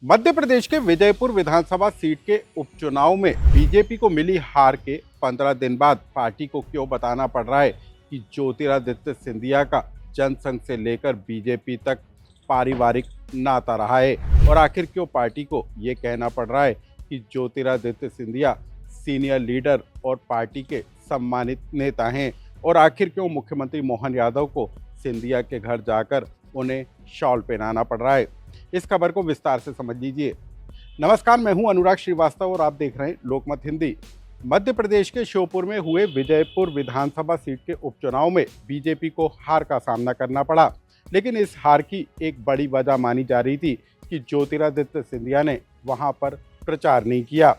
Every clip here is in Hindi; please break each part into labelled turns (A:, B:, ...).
A: मध्य प्रदेश के विजयपुर विधानसभा सीट के उपचुनाव में बीजेपी को मिली हार के 15 दिन बाद पार्टी को क्यों बताना पड़ रहा है कि ज्योतिरादित्य सिंधिया का जनसंघ से लेकर बीजेपी तक पारिवारिक नाता रहा है। और आखिर क्यों पार्टी को ये कहना पड़ रहा है कि ज्योतिरादित्य सिंधिया सीनियर लीडर और पार्टी के सम्मानित नेता हैं। और आखिर क्यों मुख्यमंत्री मोहन यादव को सिंधिया के घर जाकर उन्हें शॉल पहनाना पड़ रहा है। इस खबर को विस्तार से समझ लीजिए। नमस्कार, मैं हूं अनुराग श्रीवास्तव और आप देख रहे हैं लोकमत हिंदी। मध्य प्रदेश के श्योपुर में हुए विजयपुर विधानसभा सीट के उपचुनाव में बीजेपी को हार का सामना करना पड़ा, लेकिन इस हार की एक बड़ी वजह मानी जा रही थी कि ज्योतिरादित्य सिंधिया ने वहां पर प्रचार नहीं किया।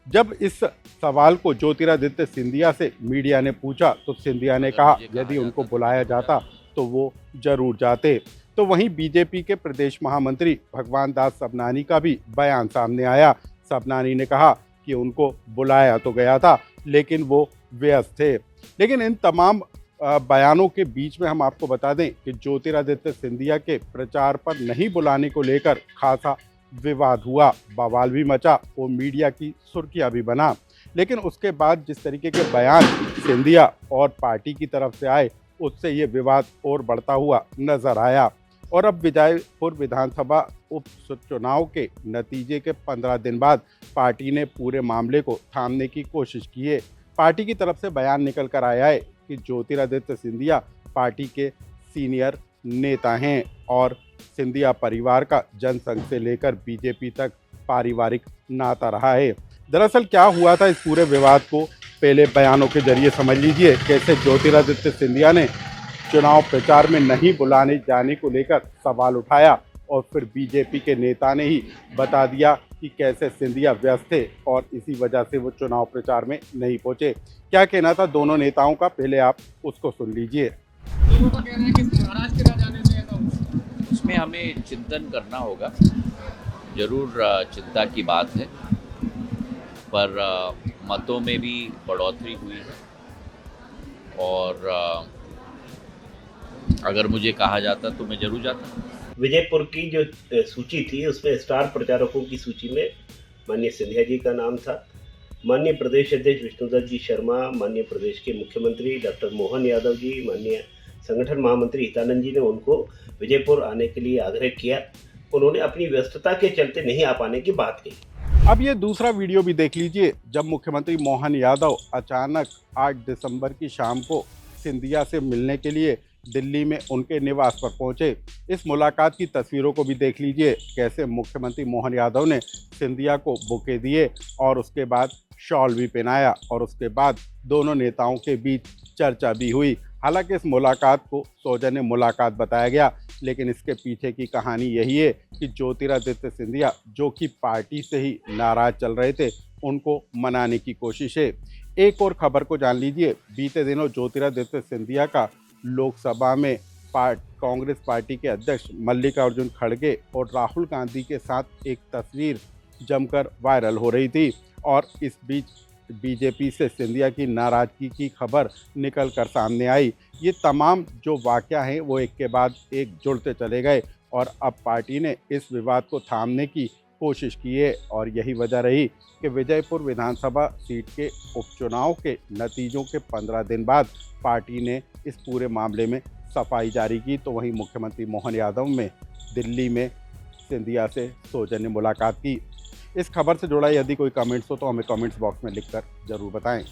A: जब इस सवाल को ज्योतिरादित्य सिंधिया से मीडिया ने पूछा तो सिंधिया ने कहा यदि उनको बुलाया जाता तो वो जरूर जाते। तो वहीं बीजेपी के प्रदेश महामंत्री भगवान दास सबनानी का भी बयान सामने आया। सबनानी ने कहा कि उनको बुलाया तो गया था लेकिन वो व्यस्त थे। लेकिन इन तमाम बयानों के बीच में हम आपको बता दें कि ज्योतिरादित्य सिंधिया के प्रचार पर नहीं बुलाने को लेकर खासा विवाद हुआ, बवाल भी मचा और मीडिया की सुर्खियां भी बना। लेकिन उसके बाद जिस तरीके के बयान सिंधिया और पार्टी की तरफ से आए, उससे ये विवाद और बढ़ता हुआ नजर आया। और अब विजयपुर विधानसभा उपचुनाव के नतीजे के 15 दिन बाद पार्टी ने पूरे मामले को थामने की कोशिश की है। पार्टी की तरफ से बयान निकल कर आया है कि ज्योतिरादित्य सिंधिया पार्टी के सीनियर नेता हैं और सिंधिया परिवार का जनसंघ से लेकर बीजेपी तक पारिवारिक नाता रहा है। दरअसल क्या हुआ था, इस पूरे विवाद को पहले बयानों के जरिए समझ लीजिए। कैसे ज्योतिरादित्य सिंधिया ने चुनाव प्रचार में नहीं बुलाने जाने को लेकर सवाल उठाया और फिर बीजेपी के नेता ने ही बता दिया कि कैसे सिंधिया व्यस्त थे और इसी वजह से वो चुनाव प्रचार में नहीं पहुंचे। क्या कहना था दोनों नेताओं का, पहले आप उसको सुन लीजिए।
B: लोगों का कहना है कि महाराष्ट्र के ना जाने से ऐसा हुआ।
C: उसमें हमें चिंतन करना होगा। जरूर चिंता की बात है, पर मतों में भी बढ़ोतरी हुई है और अगर मुझे कहा जाता तो मैं जरूर जाता।
D: विजयपुर की जो सूची थी उसमें स्टार प्रचारकों की सूची में माननीय सिंधिया जी का नाम था। माननीय प्रदेश अध्यक्ष विष्णुदत्त जी शर्मा, माननीय प्रदेश के मुख्यमंत्री डॉक्टर मोहन यादव जी, माननीय संगठन महामंत्री हितानंद जी ने उनको विजयपुर आने के लिए आग्रह किया। उन्होंने अपनी व्यस्तता के चलते नहीं आ पाने की बात कही।
A: अब ये दूसरा वीडियो भी देख लीजिए, जब मुख्यमंत्री मोहन यादव अचानक 8 दिसंबर की शाम को सिंधिया से मिलने के लिए दिल्ली में उनके निवास पर पहुंचे। इस मुलाकात की तस्वीरों को भी देख लीजिए। कैसे मुख्यमंत्री मोहन यादव ने सिंधिया को बुके दिए और उसके बाद शॉल भी पहनाया और उसके बाद दोनों नेताओं के बीच चर्चा भी हुई। हालांकि इस मुलाकात को सौजन्य मुलाकात बताया गया, लेकिन इसके पीछे की कहानी यही है कि ज्योतिरादित्य सिंधिया, जो कि पार्टी से ही नाराज चल रहे थे, उनको मनाने की कोशिश है। एक और खबर को जान लीजिए। बीते दिनों ज्योतिरादित्य सिंधिया का लोकसभा में कांग्रेस पार्टी के अध्यक्ष मल्लिकार्जुन खड़गे और राहुल गांधी के साथ एक तस्वीर जमकर वायरल हो रही थी और इस बीच बीजेपी से सिंधिया की नाराजगी की खबर निकल कर सामने आई। ये तमाम जो वाक़या हैं वो एक के बाद एक जुड़ते चले गए और अब पार्टी ने इस विवाद को थामने की कोशिश की है। और यही वजह रही कि विजयपुर विधानसभा सीट के उपचुनाव के नतीजों के 15 दिन बाद पार्टी ने इस पूरे मामले में सफाई जारी की। तो वहीं मुख्यमंत्री मोहन यादव ने दिल्ली में सिंधिया से सौजन्य मुलाकात की। इस खबर से जुड़ा यदि कोई कमेंट्स हो तो हमें कमेंट्स बॉक्स में लिखकर ज़रूर बताएं।